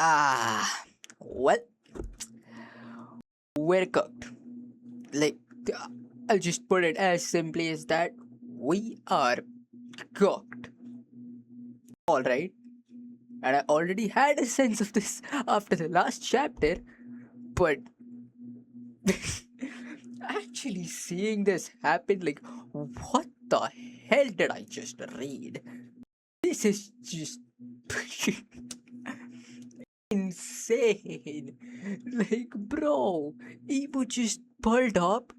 Ah, well, we're cooked. Like, I'll just put it as simply as that. We are cooked. Alright. And I already had a sense of this after the last chapter, but actually seeing this happen, like, what the hell did I just read? This is just insane. Like, bro, Evo just pulled up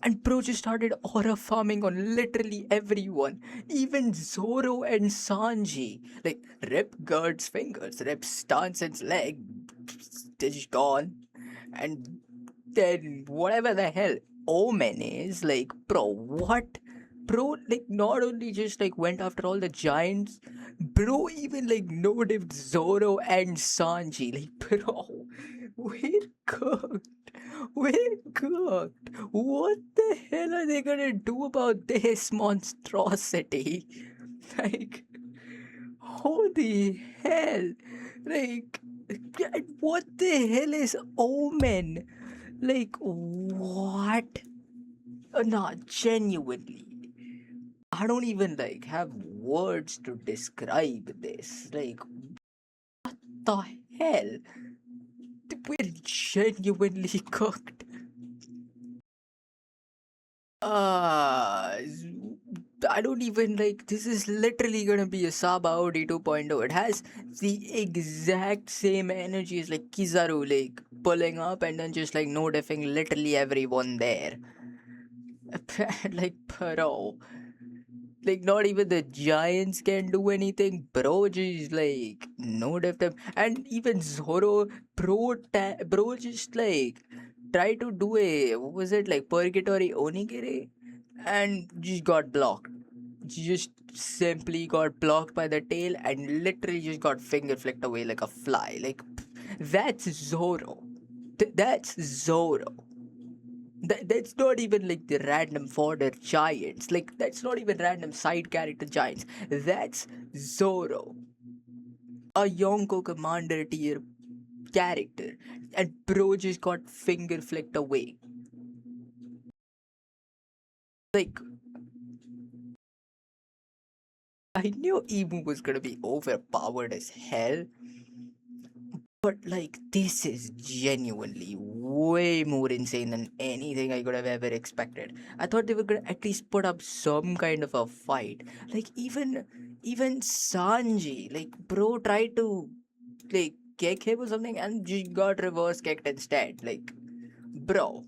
and bro just started aura farming on literally everyone. Even Zoro and Sanji. Like, rip Gerd's fingers, rip Stanson's leg, they're just gone. And then whatever the hell Omen is, like, bro, what? Bro, like, not only just like went after all the giants, bro, even like noted Zoro and Sanji. Like, bro, we're cooked. We're cooked. What the hell are they gonna do about this monstrosity? Like, holy hell. Like, what the hell is Omen? Like, what? Nah, genuinely. I don't even like have words to describe this. Like, the hell? We're genuinely cooked. Uh, I don't even like. This is literally gonna be a Saba Audi 2.0. It has the exact same energy as like Kizaru, like pulling up and then just like no diffing literally everyone there. Like, bro, like not even the giants can do anything, bro. Just like no diff them, and even Zoro, bro, just like try to do a what was it like purgatory onigiri, and just got blocked. Just simply got blocked by the tail and literally just got finger flicked away like a fly. Like, that's Zoro. That's Zoro. That's not even like the random fodder giants. Like, that's not even random side character giants. That's Zoro, a Yonko commander tier character. And bro just got finger flicked away. Like, I knew Emu was gonna be overpowered as hell. But like, this is genuinely way more insane than anything I could have ever expected. I thought they were gonna at least put up some kind of a fight. Like, even Sanji, like, bro tried to like kick him or something and just got reverse kicked instead. Like, bro.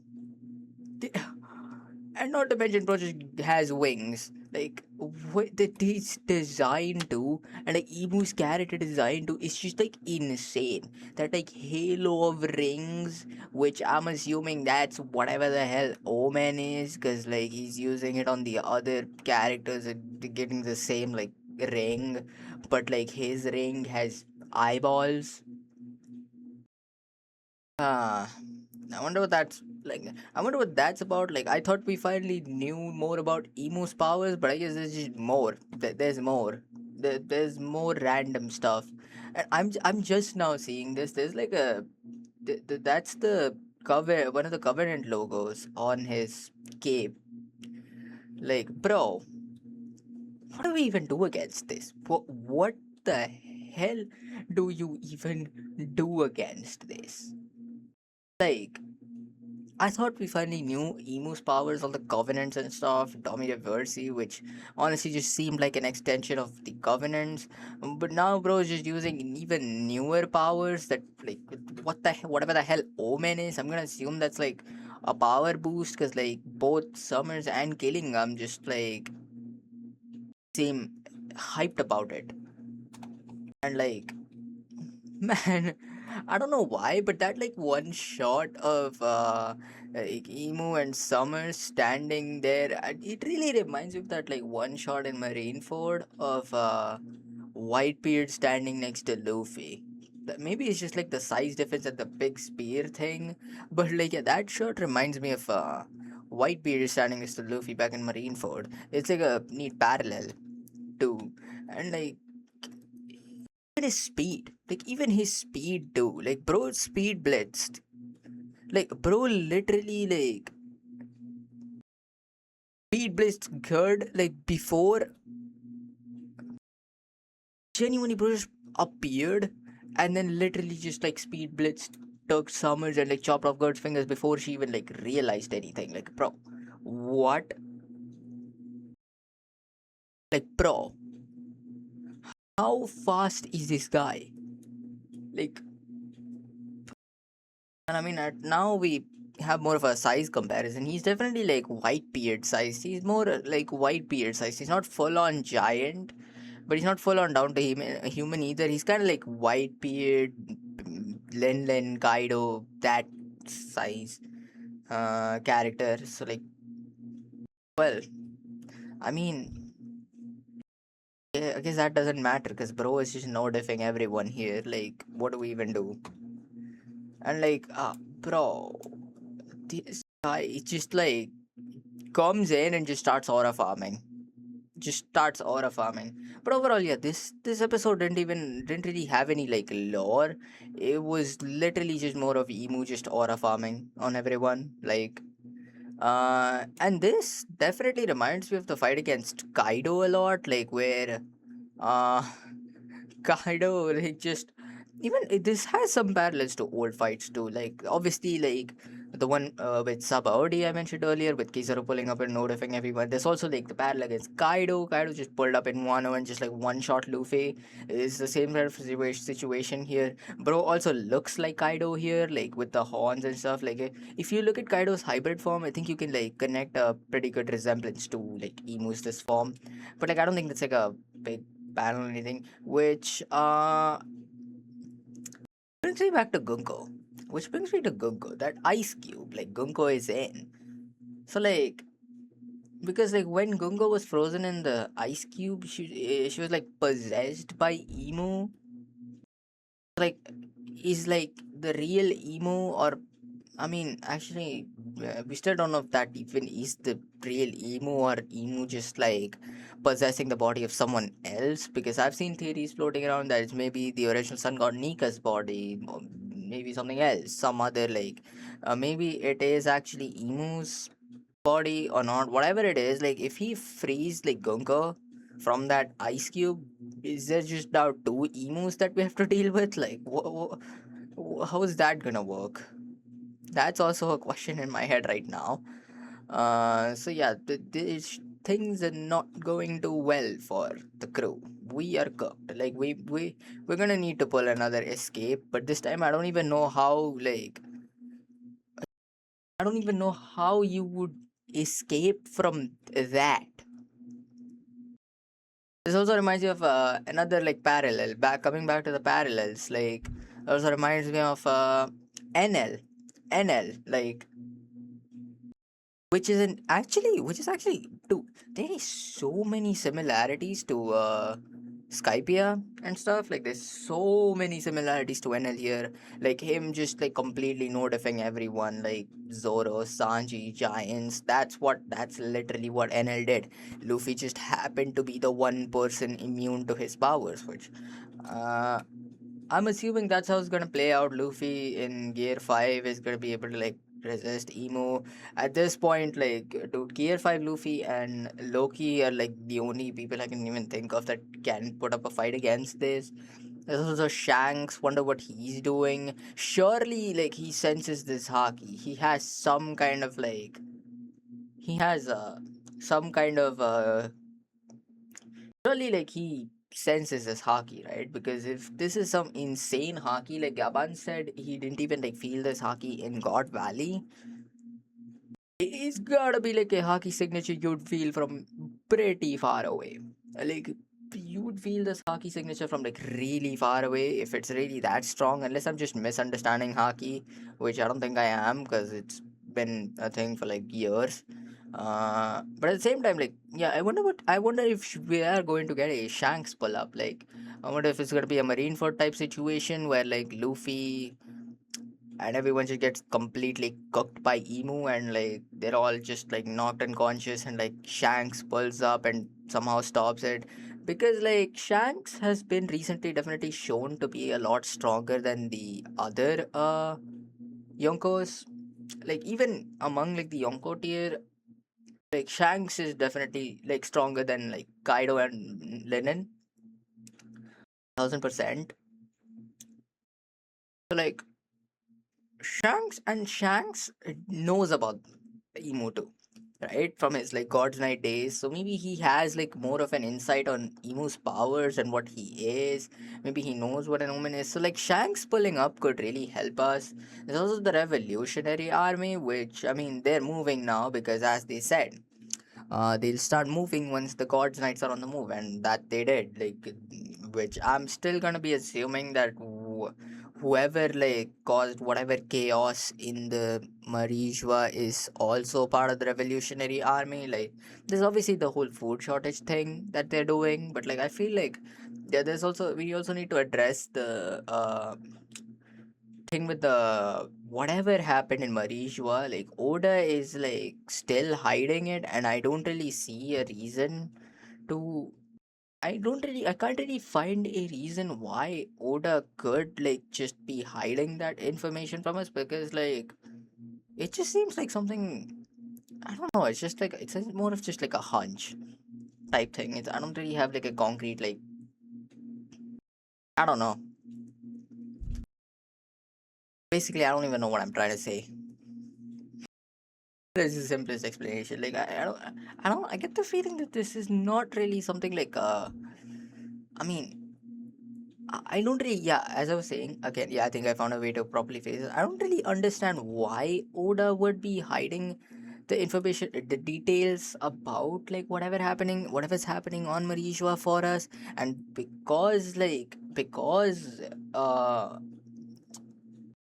And not to mention, bro just has wings. Like, what he's designed to, and like Emu's character designed to, is just like insane. That like halo of rings, which I'm assuming that's whatever the hell Omen is, because like he's using it on the other characters and getting the same like ring, but like his ring has eyeballs. Ah, I wonder what that's like. I wonder what that's about. Like, I thought we finally knew more about Emu's powers, but I guess there's just more. There's more. There's more random stuff. And I'm just now seeing this. There's like a that's the cover, one of the Covenant logos on his cape. Like, bro, what do we even do against this? What the hell do you even do against this? Like, I thought we finally knew Emu's powers, all the covenants and stuff, Domidiverse, which honestly just seemed like an extension of the covenants. But now, bro, is just using even newer powers that, like, whatever the hell Omen is. I'm gonna assume that's like a power boost, because, like, both Summers and Killingham just, like, seem hyped about it. And, like, man, I don't know why, but that like one shot of like Emu and Summer standing there, it really reminds me of that like one shot in Marineford of Whitebeard standing next to Luffy. Maybe it's just like the size difference and the big spear thing, but like yeah, that shot reminds me of Whitebeard standing next to Luffy back in Marineford. It's like a neat parallel too, and like even his speed, like even his speed too. Like bro, speed blitzed. Like bro, literally like speed blitzed good. Like before, genuinely bro just appeared, and then literally just like speed blitzed took Summers and like chopped off Gert's fingers before she even like realized anything. Like bro, what? Like bro, how fast is this guy? Like, and I mean, now we have more of a size comparison. He's definitely like white beard size. He's more like white beard size. He's not full on giant, but he's not full on down to human either. He's kind of like white beard, Len Kaido, that size character. So like, well, I mean, yeah, I guess that doesn't matter because bro is just no diffing everyone here. Like, what do we even do? And like, bro, this guy just like comes in and just starts aura farming. Just starts aura farming. But overall, yeah, this episode didn't really have any like lore. It was literally just more of emu just aura farming on everyone. Like, and this definitely reminds me of the fight against Kaido a lot. Like where uh Kaido like just even this has some parallels to old fights too. Like obviously like the one with Sabaody I mentioned earlier with Kizaru pulling up and notifying everyone. There's also like the parallel against Kaido. Kaido just pulled up in Wano and just like one shot Luffy. Is the same kind of situation here. Bro also looks like Kaido here, like with the horns and stuff. Like if you look at Kaido's hybrid form, I think you can like connect a pretty good resemblance to like Emu's this form. But like I don't think that's like a big panel or anything, which brings me back to Gunko. Which brings me to Gunko, that ice cube, like Gunko is in. So like because like when Gunko was frozen in the ice cube, she was like possessed by Emu. Like is like the real Emu or I mean, actually, we still don't know if that even is the real emu or emu just like possessing the body of someone else. Because I've seen theories floating around that it's maybe the original sun god Nika's body, or maybe something else, some other like, maybe it is actually emu's body or not. Whatever it is, like if he frees like Gunka from that ice cube, is there just now two emus that we have to deal with? Like, how is that gonna work? That's also a question in my head right now. So yeah, these things are not going too well for the crew. We are cooked. Like we're gonna need to pull another escape, but this time I don't even know how. Like I don't even know how you would escape from that. This also reminds me of another like parallel. Back coming back to the parallels, like also reminds me of NL. NL like which is actually too there is so many similarities to Skypia and stuff. Like there's so many similarities to NL here. Like him just like completely notifying everyone, like Zoro, Sanji, Giants. That's literally what NL did. Luffy just happened to be the one person immune to his powers, which uh I'm assuming that's how it's gonna play out. Luffy in Gear 5 is gonna be able to like resist Emo. At this point, like dude, Gear 5 Luffy and Loki are like the only people I can even think of that can put up a fight against this. There's also Shanks, wonder what he's doing. Surely like he senses this haki. He has some kind of like he has some kind of surely like he senses this hockey, right? Because if this is some insane hockey, like Gaban said, he didn't even like feel this hockey in God Valley. It's gotta be like a hockey signature you'd feel from pretty far away. Like you'd feel this hockey signature from like really far away if it's really that strong. Unless I'm just misunderstanding hockey, which I don't think I am because it's been a thing for like years. But at the same time, like yeah, I wonder if we are going to get a Shanks pull up. Like I wonder if it's gonna be a Marineford type situation where like Luffy and everyone just gets completely cooked by Emu and like they're all just like knocked unconscious and like Shanks pulls up and somehow stops it. Because like Shanks has been recently definitely shown to be a lot stronger than the other Yonkos. Like even among like the Yonko tier, like Shanks is definitely like stronger than like Kaido and Lennon, 1000%. So like Shanks knows about Emo too, right? From his like God's Night days. So maybe he has like more of an insight on Emu's powers and what he is. Maybe he knows what an omen is. So like Shanks pulling up could really help us. There's also the Revolutionary Army, which I mean they're moving now because as they said, they'll start moving once the God's Knights are on the move, and that they did. Like, which I'm still gonna be assuming that whoever like caused whatever chaos in the Marijwa is also part of the Revolutionary Army. Like, there's obviously the whole food shortage thing that they're doing, but like I feel like there's also we also need to address the thing with the whatever happened in Marishwa, like Oda is like still hiding it, and I don't really see a reason to. I can't really find a reason why Oda could like just be hiding that information from us because like it just seems like something. I don't know. It's just like it's more of just like a hunch type thing. I don't really have like a concrete like. I don't know. Basically, I don't even know what I'm trying to say. This is the simplest explanation. Like I get the feeling that this is not really something like I mean I don't really yeah, as I was saying again, yeah, I think I found a way to properly phrase it. I don't really understand why Oda would be hiding the information, the details about like whatever's happening on Marishwa for us, and because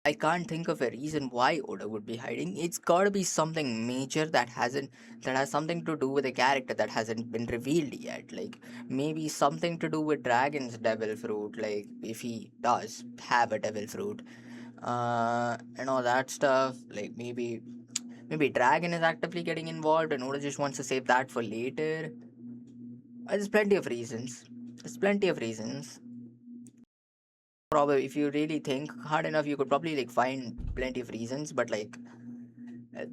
I can't think of a reason why Oda would be hiding. It's gotta be something major that has something to do with a character that hasn't been revealed yet. Like maybe something to do with Dragon's devil fruit, like if he does have a devil fruit. And all that stuff. Like maybe Dragon is actively getting involved and Oda just wants to save that for later. There's plenty of reasons. There's plenty of reasons. Probably if you really think hard enough you could probably like find plenty of reasons, but like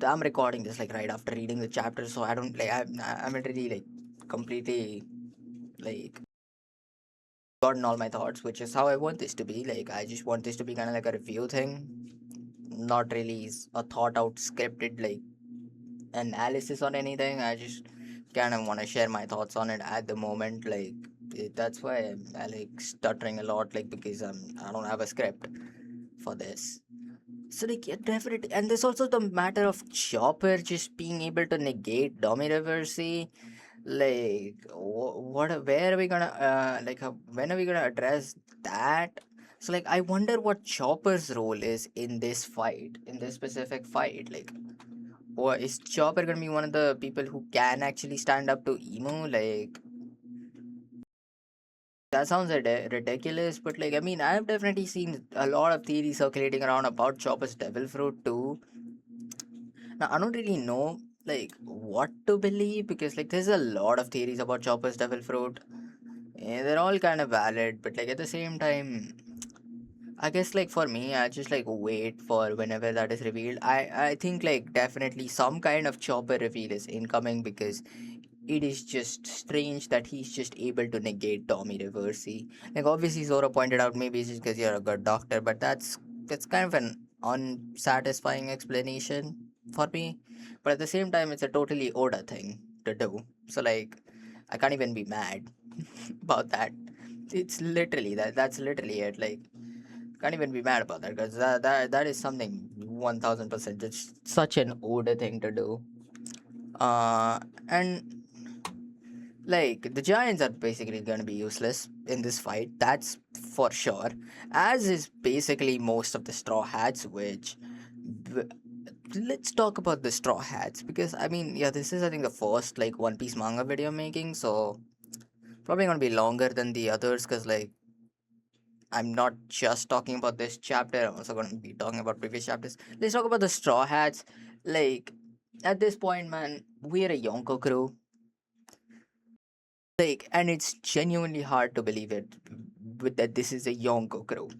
I'm recording this like right after reading the chapter, so I don't like I'm not really like completely like gotten all my thoughts, which is how I want this to be. Like I just want this to be kind of like a review thing, not really a thought out scripted like analysis on anything. I just kind of want to share my thoughts on it at the moment. Like that's why I like stuttering a lot, like because I don't have a script for this. So like yeah, definitely, and there's also the matter of Chopper just being able to negate Domireverse. Like, where are we gonna when are we gonna address that? So like, I wonder what Chopper's role is in this fight, in this specific fight. Like, or is Chopper gonna be one of the people who can actually stand up to Emo? Like, that sounds ridiculous, but like, I mean, I've definitely seen a lot of theories circulating around about Chopper's devil fruit too. Now, I don't really know like what to believe because like there's a lot of theories about Chopper's devil fruit. Yeah, they're all kind of valid, but like at the same time, I guess like for me, I just like wait for whenever that is revealed. I think like definitely some kind of Chopper reveal is incoming because it is just strange that he's just able to negate Tommy Reversi. Like obviously Zoro pointed out maybe it's just because you're a good doctor, but that's kind of an unsatisfying explanation for me. But at the same time it's a totally Oda thing to do. So like I can't even be mad about that. It's literally that's literally it. Like can't even be mad about that because that is something 1000% it's such an Oda thing to do. And like the Giants are basically going to be useless in this fight. That's for sure. As is basically most of the Straw Hats, which b- let's talk about the Straw Hats because I mean, yeah, this is I think the first like One Piece manga video I'm making, so probably going to be longer than the others because like I'm not just talking about this chapter. I'm also going to be talking about previous chapters. Let's talk about the Straw Hats. Like at this point, man, we're a Yonko crew. Like, and it's genuinely hard to believe it, with that this is a Yonko crew.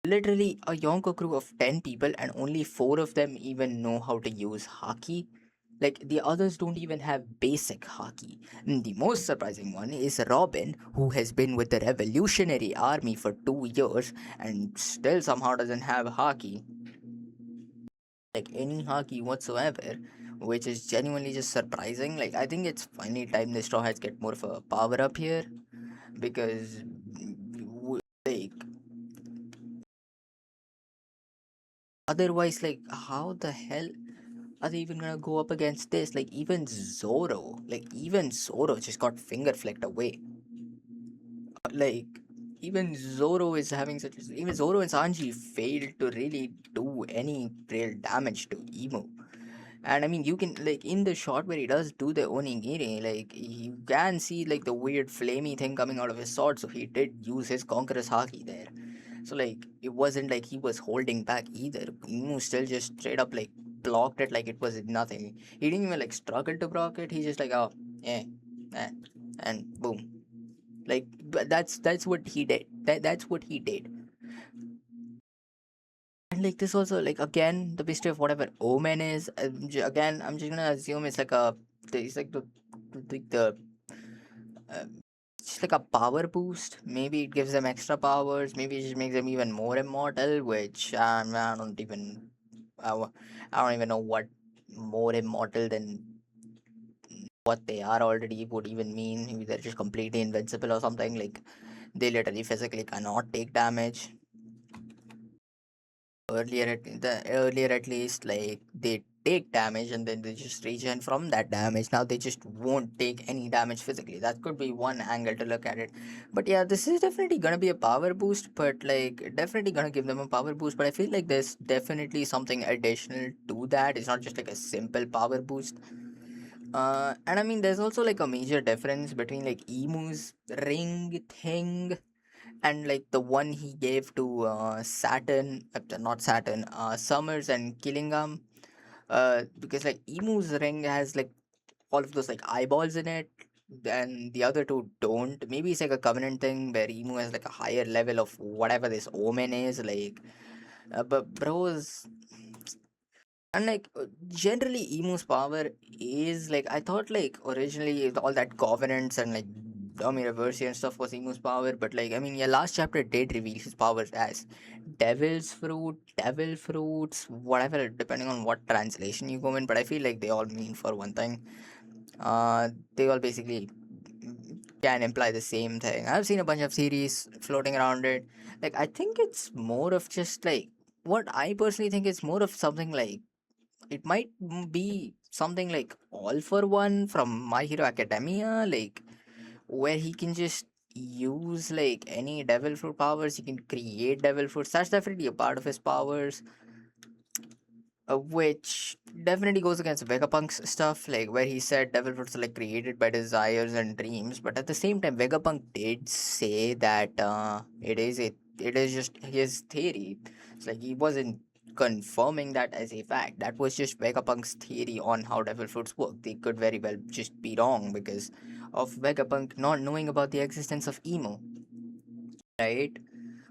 Literally a Yonko crew of 10 people, and only 4 of them even know how to use haki. Like, the others don't even have basic haki. The most surprising one is Robin, who has been with the Revolutionary Army for 2 years and still somehow doesn't have haki, like any haki whatsoever, which is genuinely just surprising. Like, I think it's finally time the Straw Hats get more of a power up here, because like, otherwise, like, how the hell are they even gonna go up against this? Like, even Zoro just got finger flicked away. Like, even Zoro is having such. Even Zoro and Sanji failed to really do any real damage to Emu. And I mean, you can, like, in the shot where he does do the onigiri, like, you can see like the weird flamey thing coming out of his sword. So he did use his conqueror's haki there. So like, it wasn't like he was holding back either. Emu still just straight up like blocked it like it was nothing. He didn't even like struggle to block it. He just like, oh yeah, eh, and boom. Like, but that's what he did. That's what he did. And like, this also, like, again, the mystery of whatever Omen is. Again, I'm just gonna assume it's like it's like the uh, it's like a power boost. Maybe it gives them extra powers. Maybe it just makes them even more immortal. Which I don't even I don't even know what more immortal than what they are already would even mean. Maybe they're just completely invincible or something. Like, they literally physically cannot take damage. Earlier at least, like, they take damage and then they just regen from that damage. Now they just won't take any damage physically. That could be one angle to look at it. But yeah, this is definitely gonna be a power boost, but like, definitely gonna give them a power boost. But I feel like there's definitely something additional to that. It's not just like a simple power boost. And I mean, there's also like a major difference between like Emu's ring thing and like the one he gave to Saturn, not Saturn, Summers and Killingham. Because like Emu's ring has like all of those like eyeballs in it, and the other two don't. Maybe it's like a covenant thing where Emu has like a higher level of whatever this omen is. Like, but bros, and like, generally Emu's power is like, I thought like originally all that covenants and like Domi Reversi and stuff was Emu's power, but like, I mean, yeah, last chapter did reveal his powers as devil's fruit, devil fruits, whatever, depending on what translation you go in. But I feel like they all mean for one thing. They all basically can imply the same thing. I've seen a bunch of series floating around it. Like, I think it's more of just like, what I personally think is more of something like, it might be something like All for One from My Hero Academia, like, where he can just use like any devil fruit powers. He can create devil fruits. That's definitely a part of his powers, which definitely goes against Vegapunk's stuff, like where he said devil fruits are like created by desires and dreams. But at the same time, Vegapunk did say that it is just his theory. It's like he wasn't confirming that as a fact. That was just Vegapunk's theory on how devil fruits work. They could very well just be wrong because of Vegapunk not knowing about the existence of emo, right?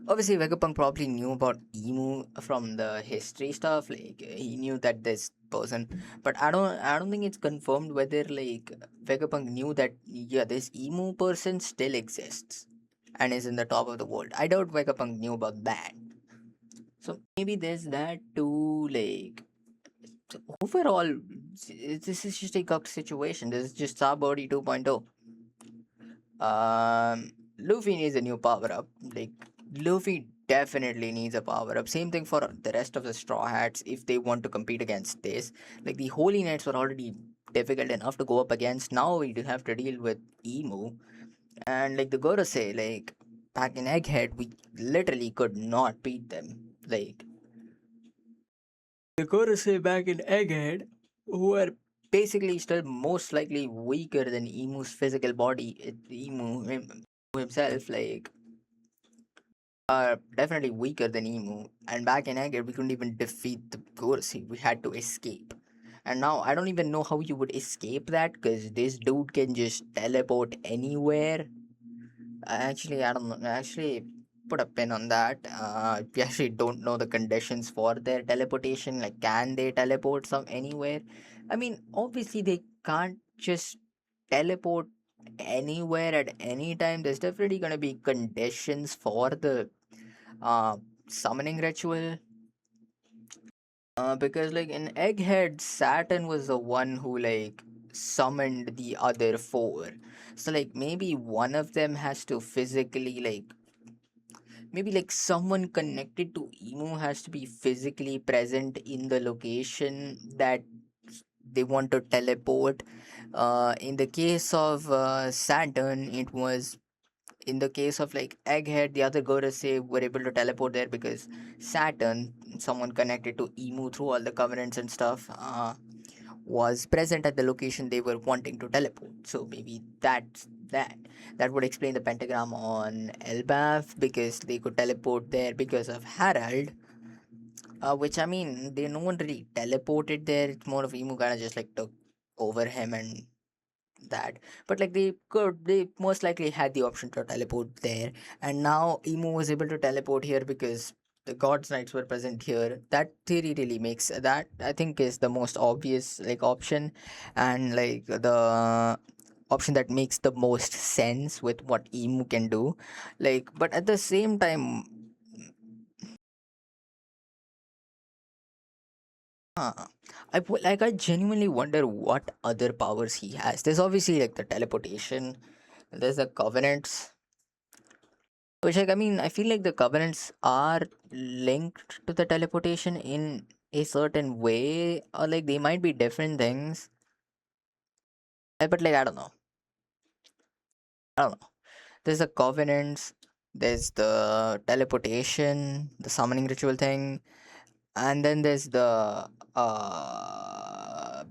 Obviously, Vegapunk probably knew about Emu from the history stuff. Like, he knew that this person, but I don't think it's confirmed whether like Vegapunk knew that, yeah, this Emu person still exists and is in the top of the world. I doubt Vegapunk knew about that. So maybe there's that too. Like, so overall, this is just a cocked situation. This is just Sabody 2.0. Luffy needs a new power up. Like, Luffy definitely needs a power up. Same thing for the rest of the Straw Hats if they want to compete against this. Like, the Holy Knights were already difficult enough to go up against. Now we do have to deal with Emu. And like the Gorosei, like, back in Egghead, we literally could not beat them. Like, the Gorosei back in Egghead, who are basically still most likely weaker than Emu's physical body. Himself, like, are definitely weaker than Emu. And back in Egghead, we couldn't even defeat the Gorosei. We had to escape. And now I don't even know how you would escape that, because this dude can just teleport anywhere. Actually, I don't know. Actually, put a pin on that. We actually don't know the conditions for their teleportation. Like, can they teleport some anywhere? I mean, obviously they can't just teleport anywhere at any time. There's definitely gonna be conditions for the uh summoning ritual. Because like in Egghead, Saturn was the one who like summoned the other four. So like maybe one of them has to physically like, maybe like someone connected to Emu has to be physically present in the location that they want to teleport. In the case of Saturn, it was, in the case of like Egghead, the other goddess say were able to teleport there because Saturn, someone connected to Emu through all the covenants and stuff, was present at the location they were wanting to teleport. So maybe that would explain the pentagram on Elbaf, because they could teleport there because of Harald. Which I mean, they no one really teleported there. It's more of Emu kind of just like took over him and that. But like they most likely had the option to teleport there, and now Emu was able to teleport here because the gods knights were present here. That theory really makes, that I think is the most obvious like option, and like the option that makes the most sense with what Emu can do. Like, but at the same time, like I genuinely wonder what other powers he has. There's obviously like the teleportation. There's the covenants, which like I mean I feel like the covenants are linked to the teleportation in a certain way, or like they might be different things. But like I don't know. There's the covenants, there's the teleportation, the summoning ritual thing, and then there's the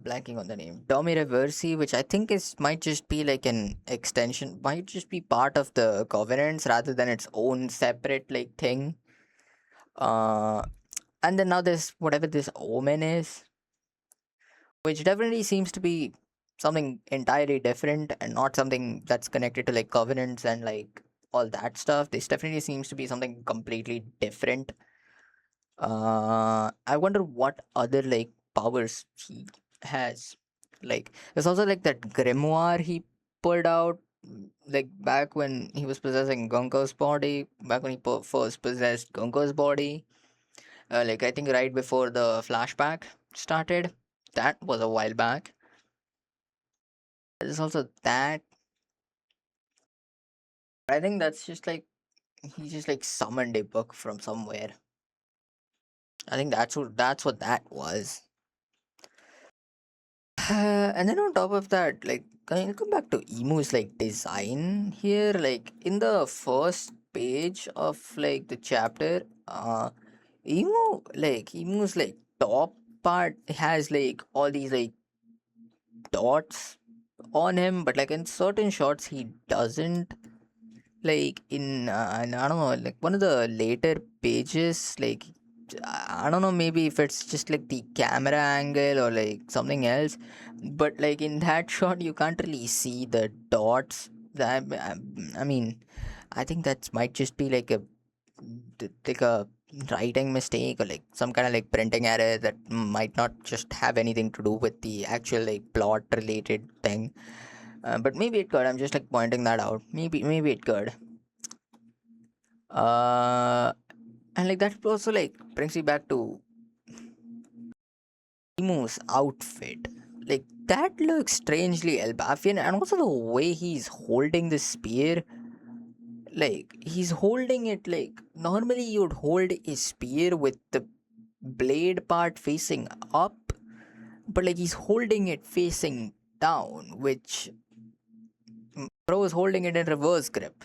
blanking on the name, Domi Reversi, which I think is might just be like an extension, might just be part of the covenants rather than its own separate like thing. uh and then now there's whatever this omen is, which definitely seems to be something entirely different and not something that's connected to like covenants and like all that stuff. This definitely seems to be something completely different. I wonder what other like powers he has. Like, there's also like that grimoire he pulled out, like back when he was possessing Gunko's body, back when he first possessed Gunko's body. Like I think right before the flashback started. That was a while back. There's also that. I think that's just like he just like summoned a book from somewhere. I think that's what that was. And then on top of that, like can you come back to Emu's like design here? Like in the first page of like the chapter, Emu's like top part has like all these like dots on him, but like in certain shots he doesn't. Like in and I don't know, like one of the later pages, like I don't know, maybe if it's just like the camera angle or like something else, but like in that shot you can't really see the dots. I mean, I think that might just be like a writing mistake or like some kind of like printing error that might not just have anything to do with the actual like plot related thing. But maybe it could. I'm just like pointing that out. Maybe it could. Uh, and like that also like brings me back to Emu's outfit. Like that looks strangely Elbafian, and also the way he's holding the spear. Like he's holding it like normally you'd hold a spear with the blade part facing up, but like he's holding it facing down, which Pro is holding it in reverse grip.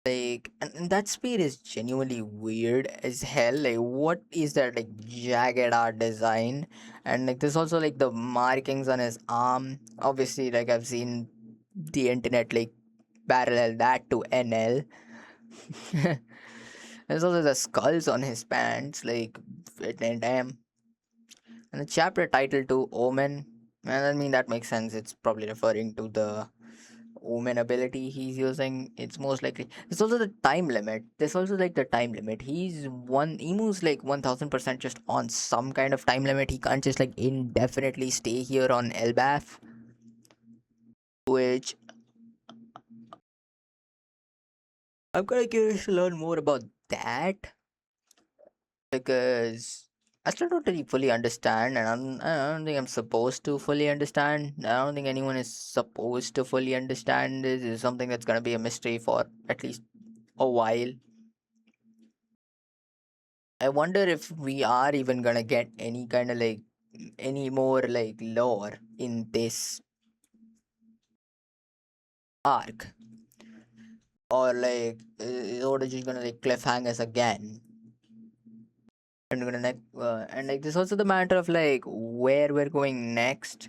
Like, and that speed is genuinely weird as hell. Like, what is that like jagged art design? And like, there's also like the markings on his arm. Obviously, like I've seen the internet like parallel that to NL. There's also the skulls on his pants, like, damn. And the chapter title to Omen. And I mean, that makes sense. It's probably referring to the Omen ability he's using. It's most likely. There's also the time limit. There's also like the time limit. Emu's like 1000% just on some kind of time limit. He can't just like indefinitely stay here on Elbaf, which I'm kind of curious to learn more about that because I still don't really fully understand, and I don't think I'm supposed to fully understand. I don't think anyone is supposed to fully understand. This is something that's gonna be a mystery for at least a while. I wonder if we are even gonna get any kind of like any more like lore in this arc, or like or is just gonna like cliffhang us again. And we're gonna and like there's also the matter of like where we're going next,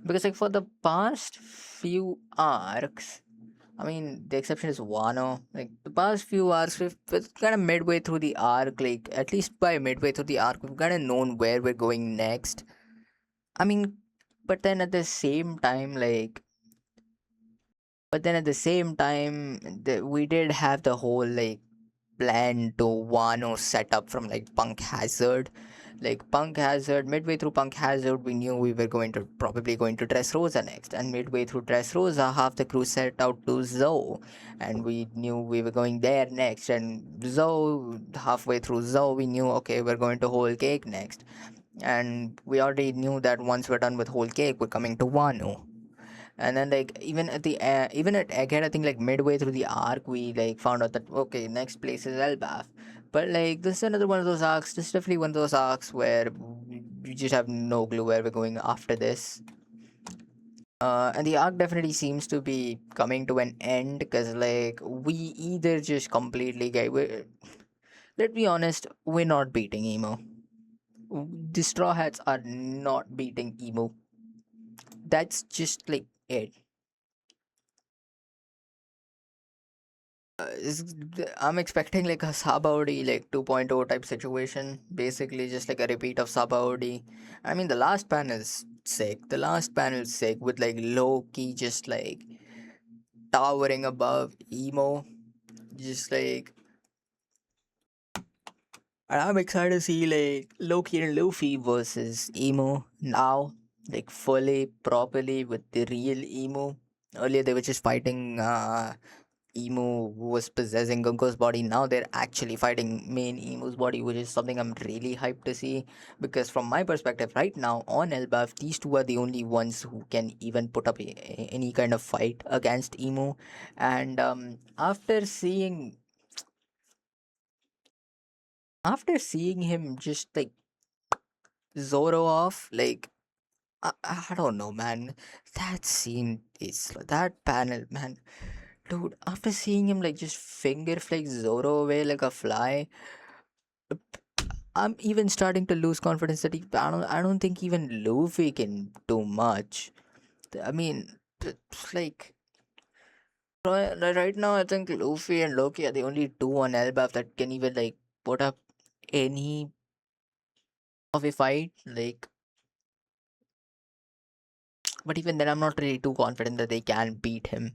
because like for the past few arcs, I mean the exception is Wano. Like the past few arcs, we've kind of midway through the arc, like at least by midway through the arc, we've kind of known where we're going next. I mean, but then at the same time, like, but then at the same time, we did have the whole like plan to Wano set up from like Punk Hazard. Like Punk Hazard, midway through Punk Hazard, we knew we were probably going to Dressrosa next, and midway through Dressrosa, half the crew set out to Zou, and we knew we were going there next. And Zou, halfway through Zou, we knew okay, we're going to Whole Cake next, and we already knew that once we're done with Whole Cake, we're coming to Wano. And then like even at Egghead, I think like midway through the arc we like found out that okay, next place is Elbaf. But like this is another one of those arcs. This is definitely one of those arcs where we just have no clue where we're going after this. And the arc definitely seems to be coming to an end because like we either just completely get let's be honest, we're not beating Emo. The Straw Hats are not beating Emo. That's just like it. I'm expecting like a Sabaudi like 2.0 type situation, basically just like a repeat of Sabaudi. I mean, the last panel is sick. The last panel is sick with like Loki just like towering above Emo, just like. And I'm excited to see like Loki and Luffy versus Emo now, like fully properly with the real Emo. Earlier they were just fighting Emu was possessing Gunko's body. Now they're actually fighting main Emu's body, which is something I'm really hyped to see. Because from my perspective, right now on Elbaf, these two are the only ones who can even put up any kind of fight against Emu. And after seeing him just like Zoro off, like I don't know, man. That scene is that panel, man. Dude, after seeing him like just finger flick Zoro away like a fly, I'm even starting to lose confidence that I don't think even Luffy can do much. I mean, it's like right now I think Luffy and Loki are the only two on Elbaf that can even like put up any of a fight. Like, but even then I'm not really too confident that they can beat him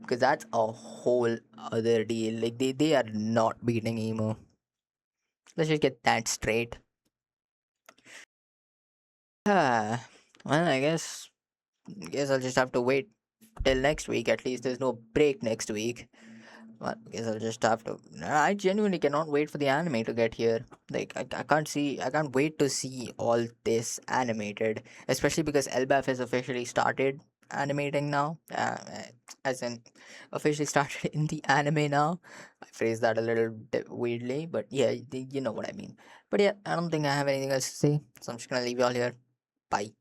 because that's a whole other deal. Like they are not beating Emo. Let's just get that straight. Ah, well, I guess I'll just have to wait till next week. At least there's no break next week. Well, I guess I'll just have to. I genuinely cannot wait for the anime to get here. Like I can't wait to see all this animated, especially because Elbaf has officially started animating now. As in, officially started in the anime now. I phrased that a little bit weirdly, but yeah, you know what I mean. But yeah, I don't think I have anything else to say, so I'm just gonna leave you all here. Bye.